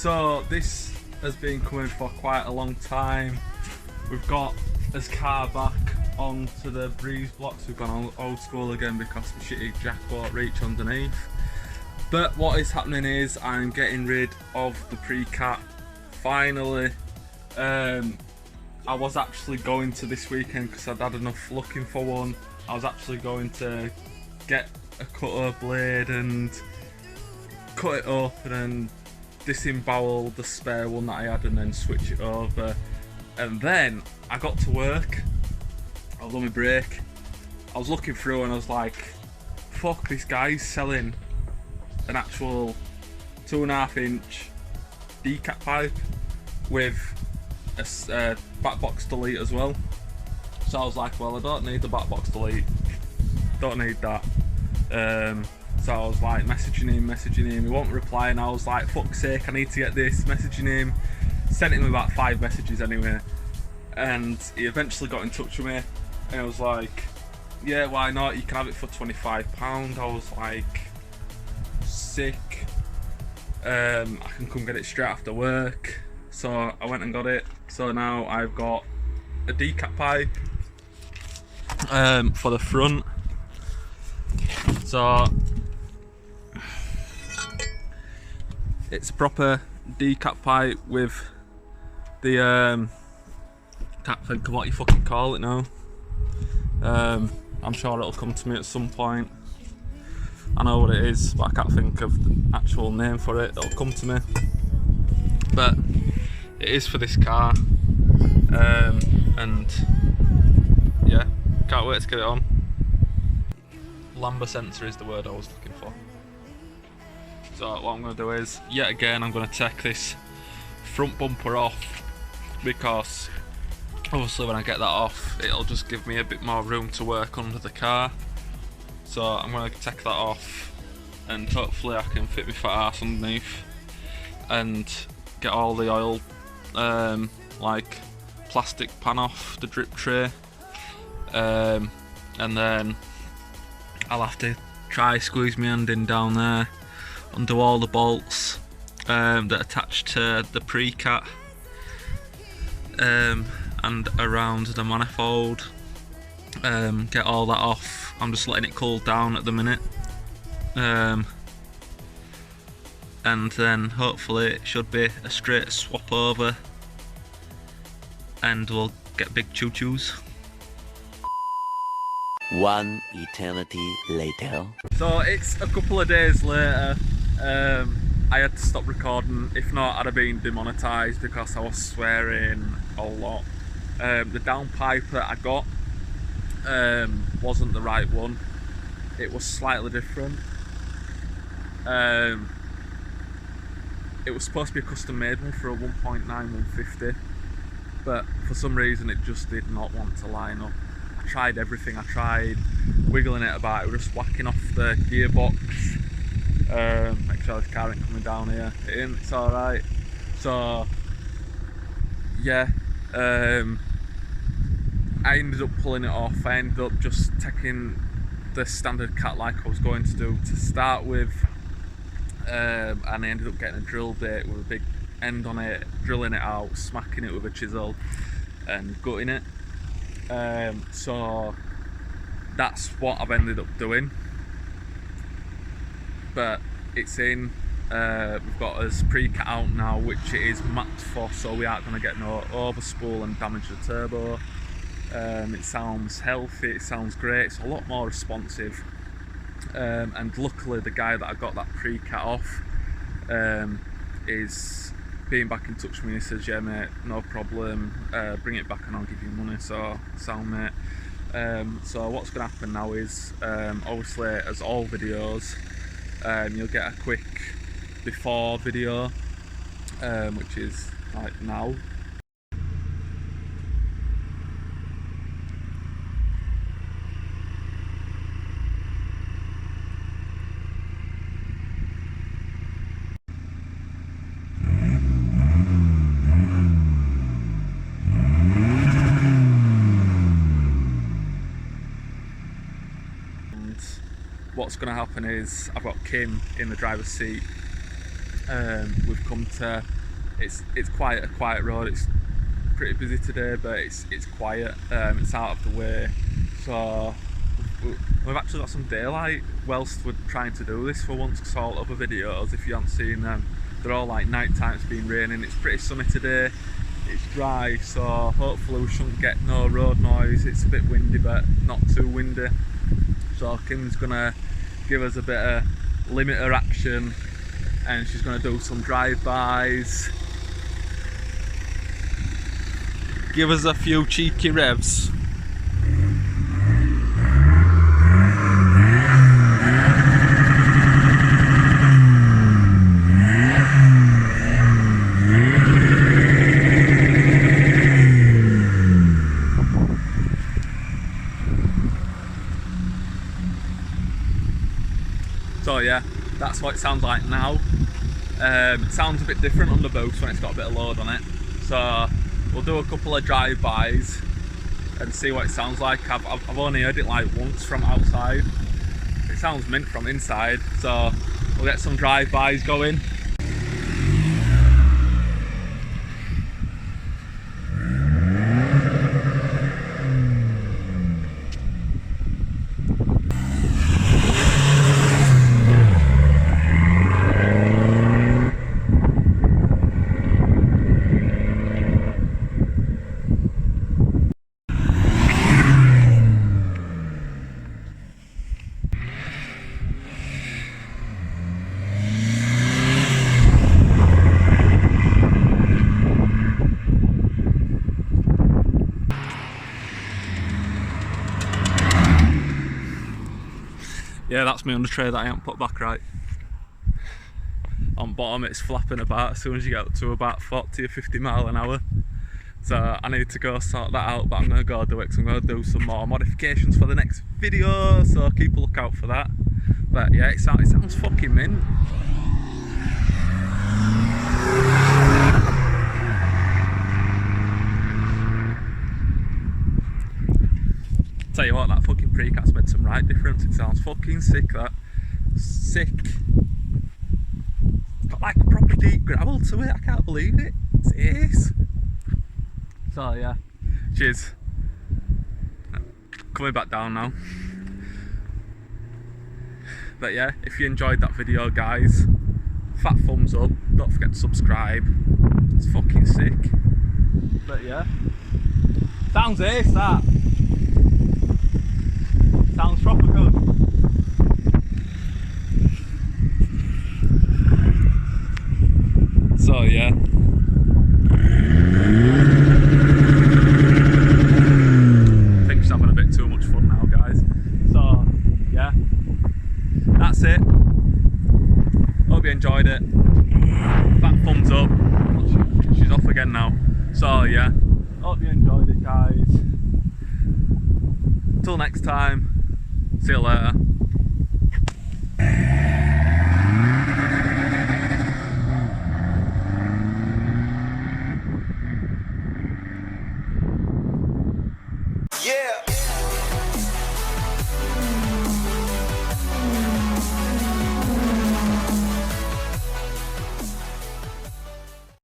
So this has been coming for quite a long time. We've got his car back onto the breeze blocks. We've gone old school again because the shitty jack won't reach underneath. But what is happening is I'm getting rid of the pre-cat finally. I was actually going to this weekend because I'd had enough looking for one. I was actually going to get a cutter blade and cut it open and disembowel the spare one that I had and then switch it over. And then I got to work, I was on my break, I was looking through and I was like, fuck, this guy's selling an actual 2.5 inch decat pipe with a back box delete as well. So I was like, well, I don't need the back box delete, don't need that. So I was like messaging him, he won't reply, and I was like, fuck's sake, I need to get this, messaging him, sent him about 5 messages anyway, and he eventually got in touch with me, and I was like, yeah, why not, you can have it for £25. I was like, sick, I can come get it straight after work. So I went and got it. So now I've got a decat pipe for the front. So it's a proper decat pipe with the can't think of what you fucking call it now. I'm sure it'll come to me at some point. I know what it is, but I can't think of the actual name for it. It'll come to me. But it is for this car, and yeah, can't wait to get it on. Lambda sensor is the word I was looking for. So what I'm going to do is, yet again, I'm going to take this front bumper off, because obviously when I get that off, it'll just give me a bit more room to work under the car. So I'm going to take that off, and hopefully I can fit my fat ass underneath and get all the oil like plastic pan off the drip tray, and then I'll have to try squeeze my hand in down there, undo all the bolts that attach to the pre-cat and around the manifold, get all that off. I'm just letting it cool down at the minute, and then hopefully it should be a straight swap over and we'll get big choo-choos. One eternity later. So it's a couple of days later. I had to stop recording, if not I'd have been demonetised because I was swearing a lot. The downpipe that I got wasn't the right one. It was slightly different. It was supposed to be a custom made one for a 1.9 150, but for some reason it just did not want to line up. I tried everything, I tried wiggling it about, it was just whacking off the gearbox. Make sure this car ain't coming down here, it's alright. So yeah, I ended up pulling it off. I ended up just taking the standard cat like I was going to do to start with, and I ended up getting a drill bit with a big end on it, drilling it out, smacking it with a chisel and gutting it. So that's what I've ended up doing, but it's in. We've got us pre-cat out now, which it is mapped for, so we aren't going to get no overspool and damage the turbo. It sounds healthy, it sounds great, it's a lot more responsive, and luckily the guy that I got that pre-cat off is being back in touch with me. He says, yeah mate, no problem, bring it back and I'll give you money. So sound mate. So what's going to happen now is, obviously as all videos, you'll get a quick before video, which is like now. What's going to happen is I've got Kim in the driver's seat, we've come to. It's quite a quiet road. It's pretty busy today, but it's quiet. It's out of the way, so we've actually got some daylight whilst we're trying to do this for once. Because all other videos, if you haven't seen them, they're all like night time. It's been raining. It's pretty sunny today. It's dry, so hopefully we shouldn't get no road noise. It's a bit windy, but not too windy. So Kim's gonna give us a bit of limiter action, and she's gonna do some drive-bys, give us a few cheeky revs. So yeah, that's what it sounds like now. It sounds a bit different on the boost when it's got a bit of load on it. So we'll do a couple of drive-bys and see what it sounds like. I've only heard it like once from outside. It sounds mint from inside. So we'll get some drive-bys going. Yeah, that's me on the tray that I haven't put back right. On bottom it's flapping about as soon as you get up to about 40 or 50 mile an hour. So I need to go sort that out, but I'm going to go do it because I'm going to do some more modifications for the next video, so keep a lookout for that. But yeah, it sounds fucking mint. Tell you what, that fucking precat's made some right difference. It sounds fucking sick, that. Sick. Got like a proper deep gravel to it, I can't believe it. It's ace. So yeah, cheers. Coming back down now. But yeah, if you enjoyed that video guys, fat thumbs up, don't forget to subscribe. It's fucking sick. But yeah, sounds ace that. Sounds proper good. So yeah. I think she's having a bit too much fun now guys. So yeah. That's it. Hope you enjoyed it. Fat thumbs up. She's off again now. So yeah. Hope you enjoyed it guys. Till next time. See you later.